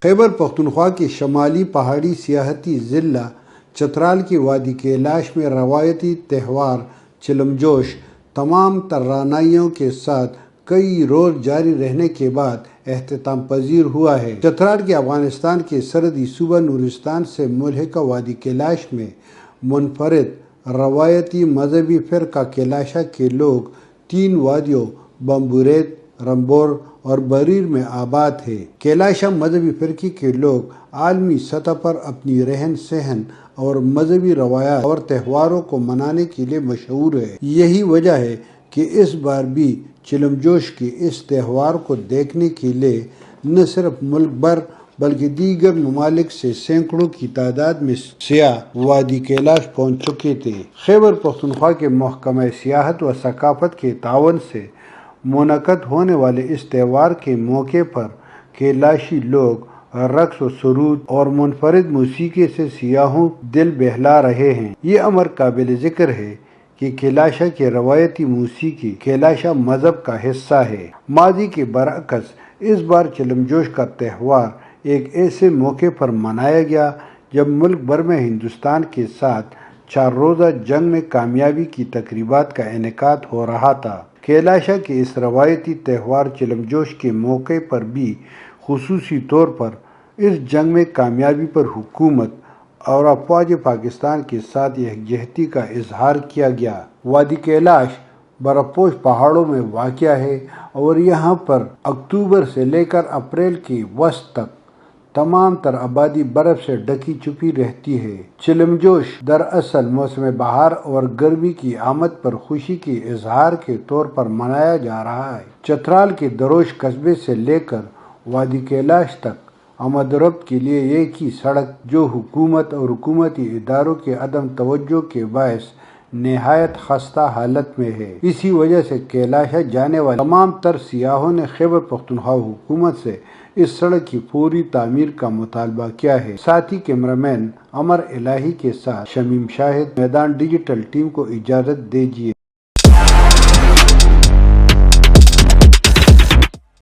خیبر پختونخوا کے شمالی پہاڑی سیاحتی ضلع چترال کے وادی کیلاش میں روایتی تہوار چلم جوش تمام توانائیوں کے ساتھ کئی روز جاری رہنے کے بعد اختتام پذیر ہوا ہے۔ چترال کے افغانستان کے سرحدی صوبہ نورستان سے ملحقہ وادی کیلاش میں منفرد روایتی مذہبی فرقہ کیلاشا کے لوگ 3 وادیوں بمبوریت، رمبور اور بریر میں آباد ہے۔ کیلاشا مذہبی فرقے کے لوگ عالمی سطح پر اپنی رہن سہن اور مذہبی روایات اور تہواروں کو منانے کے لیے مشہور ہے۔ یہی وجہ ہے کہ اس بار بھی چلم جوش کے اس تہوار کو دیکھنے کے لیے نہ صرف ملک بھر بلکہ دیگر ممالک سے سینکڑوں کی تعداد میں سیاح وادی کیلاش پہنچ چکے تھے۔ خیبر پختونخوا کے محکمہ سیاحت و ثقافت کے تعاون سے منعقد ہونے والے اس تہوار کے موقع پر کیلاشی لوگ رقص و سرود اور منفرد موسیقی سے سیاحوں دل بہلا رہے ہیں۔ یہ امر قابل ذکر ہے کہ کیلاشا کی روایتی موسیقی کیلاشا مذہب کا حصہ ہے۔ ماضی کے برعکس اس بار چلم جوش کا تہوار ایک ایسے موقع پر منایا گیا جب ملک بھر میں ہندوستان کے ساتھ 4 روزہ جنگ میں کامیابی کی تقریبات کا انعقاد ہو رہا تھا۔ کیلاشا کے اس روایتی تہوار چلم جوش کے موقع پر بھی خصوصی طور پر اس جنگ میں کامیابی پر حکومت اور افواج پاکستان کے ساتھ یکجہتی کا اظہار کیا گیا۔ وادی کیلاش برف پوش پہاڑوں میں واقع ہے اور یہاں پر اکتوبر سے لے کر اپریل کے وسط تک تمام تر آبادی برف سے ڈھکی چھپی رہتی ہے۔ چلم جوش دراصل موسم بہار اور گرمی کی آمد پر خوشی کے اظہار کے طور پر منایا جا رہا ہے۔ چترال کے دروش قصبے سے لے کر وادی کیلاش تک آمد و رفت کے لیے ایک ہی سڑک جو حکومت اور حکومتی اداروں کے عدم توجہ کے باعث نہایت خستہ حالت میں ہے۔ اسی وجہ سے کیلاشا جانے والے تمام تر سیاحوں نے خیبر پختونخوا حکومت سے اس سڑک کی فوری تعمیر کا مطالبہ کیا ہے۔ ساتھی کیمرامین عمر الہی کے ساتھ شمیم شاہد، میدان ڈیجیٹل ٹیم کو اجازت دیجیے۔